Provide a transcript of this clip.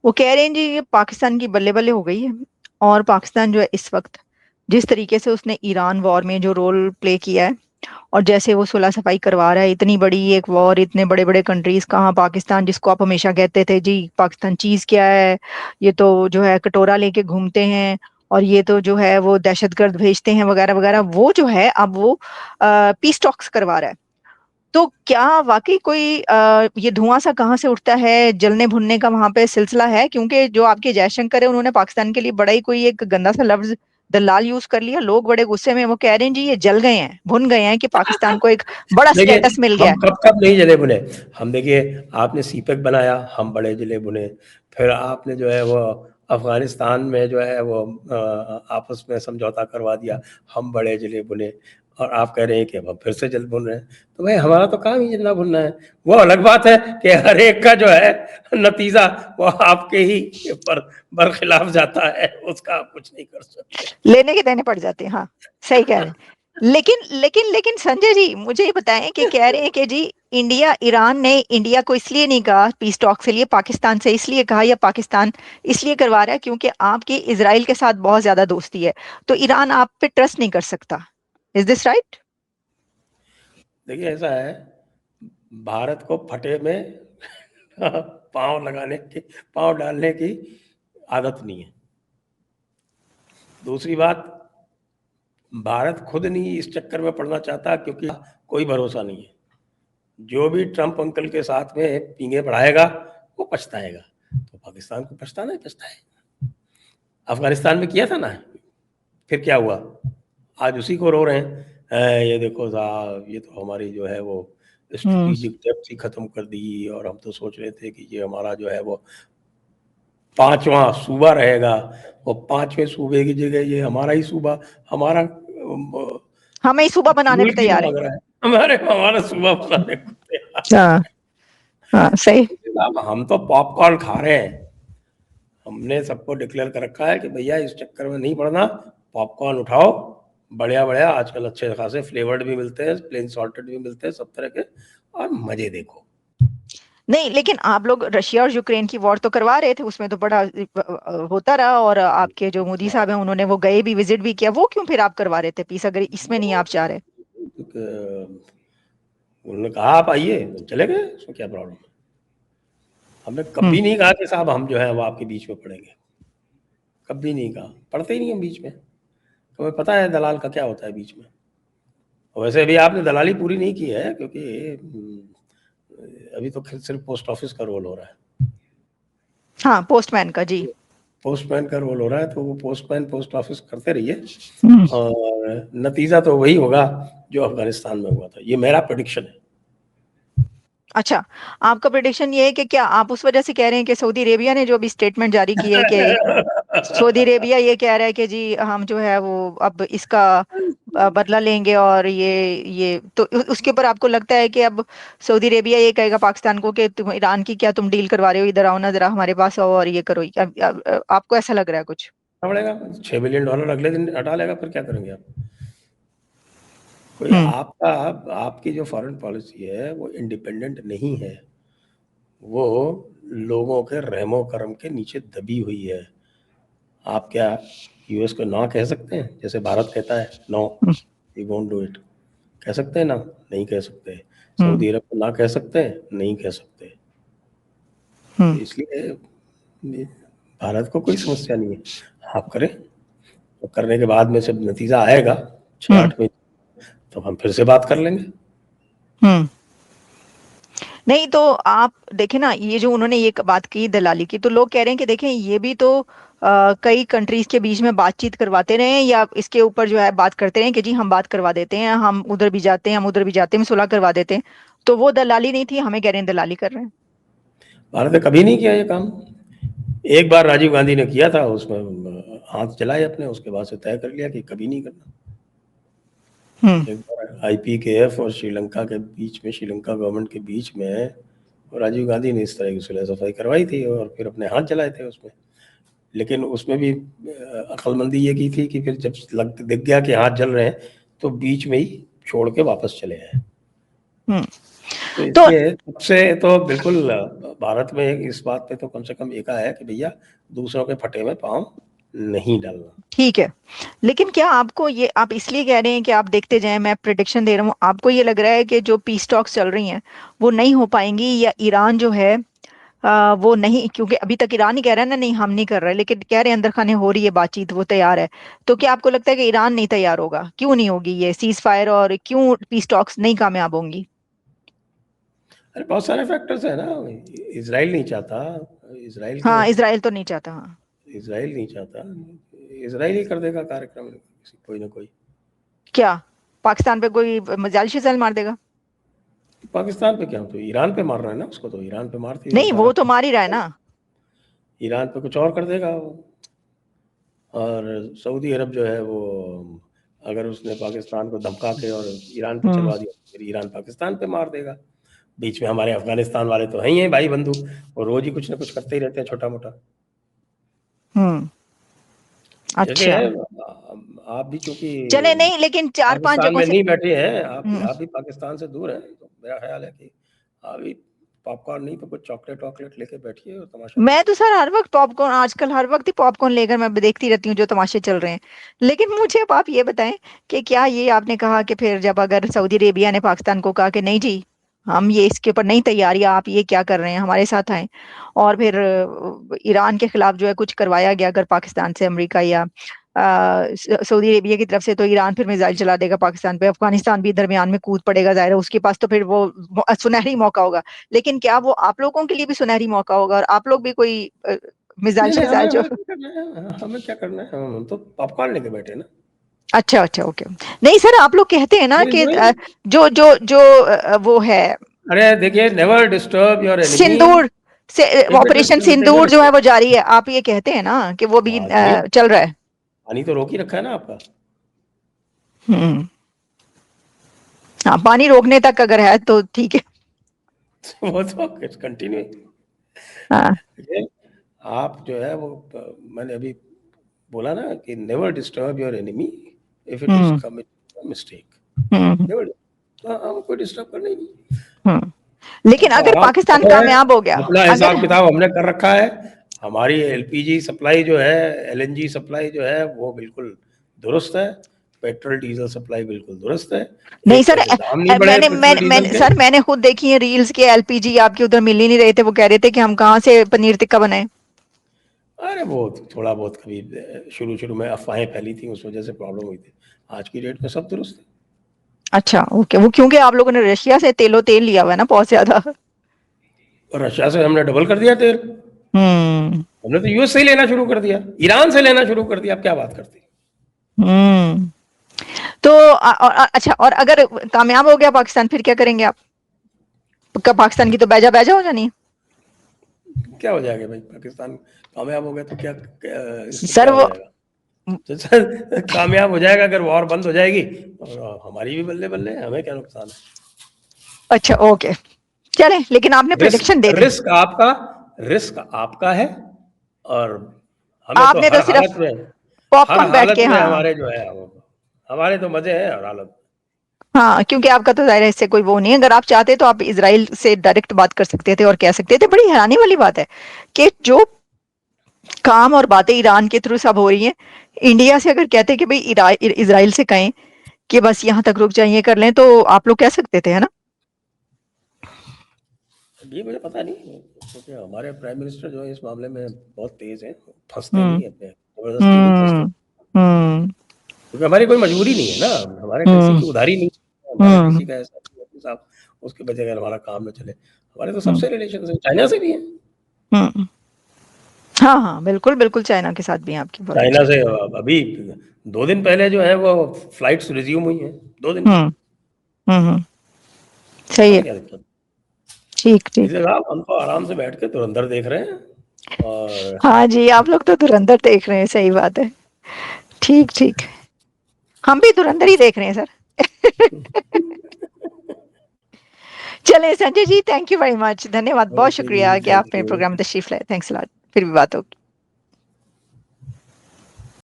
वो कह रहे हैं जी ये पाकिस्तान की बल्ले बल्ले हो गई है। और पाकिस्तान जो है इस वक्त जिस तरीके से उसने ईरान वॉर में जो रोल प्ले किया है, और जैसे वो सुलह सफाई करवा रहा है, इतनी बड़ी एक वॉर, इतने बड़े बड़े कंट्रीज, कहाँ पाकिस्तान जिसको आप हमेशा कहते थे जी पाकिस्तान चीज क्या है, ये तो जो है कटोरा लेके घूमते हैं, और ये तो जो है वो दहशतगर्द भेजते हैं वगैरह वगैरह, वो जो है अब वो पीस टॉक्स करवा रहा है। तो क्या वाकई कोई ये धुआं सा कहाँ से उठता है, जलने भुनने का वहां पे सिलसिला है? क्योंकि जो आपके जयशंकर है उन्होंने पाकिस्तान के लिए बड़ा ही कोई एक गंदा सा लफ्ज दलाल यूज कर लिया। लोग बड़े गुस्से में वो कह रहे हैं जी ये जल गए हैं, भुन गए हैं, कि पाकिस्तान को एक बड़ा देखिए स्टेटस मिल गया हम है। कब कब नहीं जले भुने। हम देखिए आपने सीपेक बनाया, हम बड़े जले भुने। फिर आपने जो है वो अफगानिस्तान में जो है वो आपस में समझौता करवा दिया, हम बड़े जले भुने। और आप कह रहे हैं कि अब हम फिर से जल भुन रहे हैं। तो भाई हमारा तो काम ही जलना भुनना है। वो अलग बात है कि हर एक का जो है नतीजा वो आपके ही बरखिलाफ जाता है, उसका आप कुछ नहीं कर सकते। लेने के देने पड़ जाते हैं, हाँ सही कह रहे हैं। लेकिन लेकिन लेकिन संजय जी मुझे ये बताएं कि कह रहे हैं कि जी इंडिया, ईरान ने इंडिया को इसलिए नहीं कहा पीस टॉक के लिए, पाकिस्तान से इसलिए कहा, या पाकिस्तान इसलिए करवा रहा है क्योंकि आपकी इसराइल के साथ बहुत ज्यादा दोस्ती है, तो ईरान आप पे ट्रस्ट नहीं कर सकता। Is this right? देखिए ऐसा है, भारत को फटे में पांव डालने की आदत नहीं है। दूसरी बात, भारत खुद नहीं इस चक्कर में पड़ना चाहता, क्योंकि कोई भरोसा नहीं है। जो भी ट्रंप अंकल के साथ में पींगे बढ़ाएगा वो पछताएगा। तो पाकिस्तान को पछताना ही पछताएगा। अफगानिस्तान में किया था ना, फिर क्या हुआ? आज उसी को रो रहे हैं, ये देखो साहब ये तो हमारी जो है वो स्ट्रेटेजिक डेप्थ ही खत्म कर दी, और हम तो सोच रहे थे कि ये हमारा जो है वो 5वां सूबा रहेगा, वो 5वें सूबे की जगह ये हमारा ही सूबा, हमारा हमें ही सुबह बनाने पे मुल्क ही तैयार है। मांग रहा है, हमारा सूबा बनाने को तैयार हाँ हाँ सही। है। हम तो पॉपकॉर्न खा रहे हैं। हमने सबको डिक्लेयर कर रखा है कि भैया इस चक्कर में नहीं पड़ना, पॉपकॉर्न उठाओ, बढ़िया बढ़िया आजकल अच्छे खासे फ्लेवर्ड भी मिलते हैं, प्लेन सॉल्टेड भी मिलते हैं, सब तरह के, और मजे देखो। नहीं लेकिन आप लोग रशिया और यूक्रेन की वॉर तो करवा रहे थे, उसमें तो बड़ा होता रहा, और आपके जो मोदी साहब हैं उन्होंने वो गए भी, विजिट भी किया, वो क्यों फिर आप करवा रहे थे पीस, अगर इसमें नहीं आप चाह रहे? उन्होंने कहा आप आइए, तो चले गए, उसमें क्या प्रॉब्लम है। हमने हम्म। कभी नहीं कहा कि साहब हम जो है वो आपके बीच में पड़ेंगे, कभी नहीं कहा, पड़ते ही नहीं हम बीच में। तो हमें पता है दलाल का क्या होता है बीच में। और वैसे भी आपने दलाली पूरी नहीं की है, क्योंकि अभी तो सिर्फ पोस्ट ऑफिस का रोल हो रहा है। हाँ पोस्टमैन का जी। पोस्टमैन का रोल हो रहा है, तो वो पोस्टमैन पोस्ट ऑफिस करते रहिए, हम्म। और नतीजा तो वही होगा जो अफगानिस्तान में हुआ था। ये मेरा प्रेडिक्शन है। अच्छा, आपका प्रेडिक्शन ये है कि क्या आप उस वजह से कह रहे हैं कि सऊदी अरेबिया ने जो अभी स्टेटमेंट जारी की है कि सऊदी अरेबिया ये कह रहा है कि जी हम जो है वो अब इसका बदला लेंगे, और ये तो उसके ऊपर आपको लगता है कि अब सऊदी अरेबिया ये कहेगा पाकिस्तान को कि तुम ईरान की क्या तुम डील करवा रहे हो, इधर आओ ना जरा हमारे पास आओ और ये करो, आपको ऐसा लग रहा है कुछ? पड़ेगा $6 बिलियन अगले दिन हटा लेगा, फिर क्या करेंगे आप? कोई हम्म। आपका, आपकी जो फॉरेन पॉलिसी है वो इंडिपेंडेंट नहीं है, वो लोगों के रहमो करम के नीचे दबी हुई है। आप क्या यूएस को ना कह सकते हैं जैसे भारत कहता है no, we won't do it? कह सकते हैं ना? नहीं कह सकते। हम्म। सऊदी अरब को ना कह सकते हैं? नहीं कह सकते। तो हम्म। इसलिए भारत को कोई समस्या नहीं है, आप करें। तो करने के बाद में जब नतीजा आएगा हम्म। 6-8 महीने, तो हम फिर से बात कर लेंगे। हम्म। नहीं तो आप देखें ना, ये जो उन्होंने ये बात की दलाली की, तो लोग कह रहे हैं कि देखें ये भी तो कई कंट्रीज के बीच में बातचीत करवाते रहे हैं, या इसके ऊपर जो है बात करते रहे कि जी हम बात करवा देते हैं, हम उधर भी जाते हैं, हम उधर भी जाते हैं, हम सुलह करवा देते हैं। तो वो दलाली नहीं थी, हमें कह रहे हैं दलाली कर रहे हैं। भारत ने कभी नहीं किया ये काम। एक बार राजीव गांधी ने किया था, उसमें हाथ चलाए अपने, उसके बाद से तय कर लिया कि कभी नहीं करना। हम्म। एक बार आईपीकेएफ और श्रीलंका के बीच में, श्रीलंका गवर्नमेंट के बीच में राजीव गांधी ने इस तरह की सुलह सफाई करवाई थी, और फिर अपने हाथ चलाए थे उसमें। लेकिन उसमें भी अक्लमंदी ये की थी कि फिर जब दिख गया कि हाथ जल रहे हैं, तो बीच में ही छोड़ के वापस चले आए। हम्म। तो तो इसलिए सबसे तो बिल्कुल भारत में इस बात पे तो कम से कम एक है कि भैया दूसरों के फटे में पाँव नहीं डालना। ठीक है, लेकिन क्या आपको ये, आप इसलिए कह रहे हैं कि आप देखते जाएं, मैं प्रिडिक्शन दे रहा हूँ, आपको ये लग रहा है कि जो पीस टॉक्स चल रही हैं वो नहीं हो पाएंगी, या ईरान जो है वो नहीं, क्योंकि अभी तक ईरान ही कह रहा है ना नहीं हम नहीं कर रहे, लेकिन कह रहे हैं अंदर खाने हो रही है बातचीत, वो तैयार है। तो क्या आपको लगता है कि ईरान नहीं तैयार होगा? क्यों नहीं होगी ये सीज फायर, और क्यों पीस टॉक्स नहीं कामयाब होंगी? अरे बहुत सारे फैक्टर्स है ना। इसराइल नहीं चाहता, इसराइल के हाँ, इसराइल तो नहीं चाहता, हाँ। इसराइल नहीं चाहता, इसराइल ही कर देगा कार्यक्रम कोई ना कोई। क्या पाकिस्तान पे कोई मिसाइल शिसाइल मार देगा? पाकिस्तान पे क्या, तो ईरान पे मार रहा है ना उसको, तो ईरान पे मारती है नहीं, वो भारत। तो मार ही रहा है ना। ईरान पे कुछ और कर देगा वो। और सऊदी अरब जो है वो, अगर उसने पाकिस्तान को धमका के और ईरान पे हम्म। चलवा दिया, फिर ईरान पाकिस्तान पे मार देगा। बीच में हमारे अफगानिस्तान वाले तो हैं ही हैं भाई बंधु, और रोज ही कुछ ना कुछ करते ही रहते हैं छोटा मोटा। हम्म। जगह अच्छा, है। आप भी चूंकि चले, नहीं लेकिन चार पांच पाकिस्तान जगहों में से। नहीं बैठे हैं, हम्म। आप भी पाकिस्तान से दूर हैं, तो मेरा ख्याल है कि आप भी पॉपकॉर्न नहीं तो कुछ चॉकलेट वॉकलेट लेके बैठिए और तमाशा मैं देखिए। तो सर हर वक्त पॉपकॉर्न, आजकल हर वक्त ही पॉपकॉर्न लेकर मैं देखती रहती हूँ जो तमाशे चल रहे हैं। लेकिन मुझे अब आप ये बताएं कि क्या ये आपने कहा कि फिर जब अगर सऊदी अरेबिया ने पाकिस्तान को कहा कि नहीं जी, हम ये इसके ऊपर नहीं तैयार, या आप ये क्या कर रहे हैं, हमारे साथ आए, और फिर ईरान के खिलाफ जो है कुछ करवाया गया अगर पाकिस्तान से, अमेरिका या सऊदी अरेबिया की तरफ से, तो ईरान फिर मिसाइल चला देगा पाकिस्तान पे, अफगानिस्तान भी दरमियान में कूद पड़ेगा, जाहिर है उसके पास तो फिर वो सुनहरी मौका होगा। लेकिन क्या वो आप लोगों के लिए भी सुनहरी मौका होगा, और आप लोग भी कोई मिसाइल नहीं नहीं, हमें शिसाइल जो। हमें क्या करना है, हमें क्या करना है, हम तो पॉपकॉर्न लेके बैठे ना। अच्छा अच्छा, ओके। नहीं सर, आप लोग कहते हैं ना वही कि वही। जो जो जो वो है अरे देखिए, नेवर डिस्टर्ब योर एनिमी सिंदूर से, इफ इट इज ऑपरेशन कमिटेबल सिंदूर जो है स्टेट। वो जारी है, आप ये कहते हैं ना कि वो भी पानी, चल रहा है। पानी तो रोक ही रखा है ना आपका। हम्म। हाँ, पानी रोकने तक अगर है तो ठीक है। वो तो कंटिन्यू। हाँ। देखिए, आप जो है वो मैंने अभी बोला ना कि never disturb your enemy if it is hmm. Commit mistake. Hmm. Never, हम कोई डिस्टर्ब करना ही नहीं। हम्म। लेकिन हम तो अगर आराम से पाकिस्तान बैठे हैं, कामयाब हो गया, अपना अगर, हिसाब किताब हमने कर रखा है। हमारी एलपीजी सप्लाई जो है, एलएनजी सप्लाई जो है वो बिल्कुल दुरुस्त है। पेट्रोल डीजल सप्लाई बिल्कुल दुरुस्त है। नहीं एक सर, पैसे दाम नहीं बढ़े मैंने पेट्रोल मैंने डीजल मैंने के। सर मैंने खुद देखी है रील्स के, एलपीजी आपके उधर मिल ही नहीं रहे थे, वो कह रहे थे कि हम कहाँ से पनीर टिक्का बनाए। अरे वो थोड़ा बहुत कभी शुरू शुरू में अफवाहें फैली थी, उस वजह से प्रॉब्लम हुई थी। आज की डेट में सब दुरुस्त है। अच्छा, ओके, वो क्योंकि आप लोगों ने रशिया से तेल लिया हुआ है ना बहुत ज्यादा। और रशिया से हमने डबल कर दिया तेल। हम्म। हमने तो यूएस से ही लेना शुरू कर दिया, ईरान से लेना शुरू कर दिया। आप क्या बात करते हैं। हम्म। तो अच्छा, और अगर कामयाब हो गया पाकिस्तान, फिर क्या करेंगे आप? पाकिस्तान की तो बैजा बैजा हो जानी है। क्या हो जाएगा भाई, पाकिस्तान कामयाब हो गया तो क्या, इससे सर क्या हो वो, जाएगा। तो सर कामयाब हो जाएगा अगर वॉर बंद हो जाएगी, और हमारी भी बल्ले बल्ले है, हमें क्या नुकसान है। अच्छा, ओके, चले, लेकिन आपने रिस्क प्रेडिक्शन दे दी। रिस्क आपका रिस्क आपका है। और हमें तो आपने तो सिर्फ हर पॉपकॉर्न बैठ हालत के, में हाँ। हमारे जो है हमारे तो मजे हैं हर हालत। हाँ, क्योंकि आपका तो जाहिर है इससे कोई वो नहीं है, अगर आप चाहते तो आप इसराइल से डायरेक्ट बात कर सकते थे और कह सकते थे। बड़ी हैरानी वाली बात है कि जो काम और बातें ईरान के थ्रू सब हो रही हैं, इंडिया से अगर कहते कि भाई इसराइल से कहें कि बस यहाँ तक रुक जाइए, कर लें, तो आप लोग कह सकते थे, है ना? ये मुझे पता नहीं, क्योंकि हमारे प्राइम मिनिस्टर जो है इस मामले में बहुत तेज हैं, फंसते हम्म। नहीं है अपने, जबरदस्ती नहीं फंसते। हम्म। हम्म। क्योंकि हमारी कोई मजबूरी नहीं है ना, हमारे किसी हम्म। की उधारी नहीं है, हमारे हम्म। किसी का ऐसा नहीं है कि साहब उसके बजाय अगर हमारा काम न चले। हमारे तो हम्म। सबसे रिलेशन है, चाइना से भी है। हम्म। हाँ हाँ, बिल्कुल बिल्कुल, चाइना के साथ भी हैं आपकी, बहुत चाइना अच्छी। से अभी 2 दिन पहले जो है वो फ्लाइट्स रिज्यूम हुई हैं, 2 दिन हम्म। पहले। हम्म। सही हमें है। क्या दिक्कत। ठीक ठीक। इसलिए साहब हम तो आराम से बैठ के धुरंधर देख रहे हैं। और हाँ जी, आप लोग तो धुरंधर देख रहे हैं, सही बात है। ठीक ठीक। हम भी धुरंधर ही देख रहे हैं सर। चले Sanjay ji, thank you very much, धन्यवाद, बहुत ओके जी, शुक्रिया कि थैंक आपने यू। प्रोग्राम में तशरीफ लाए, थैंक्स अ लॉट, फिर भी बात होगी।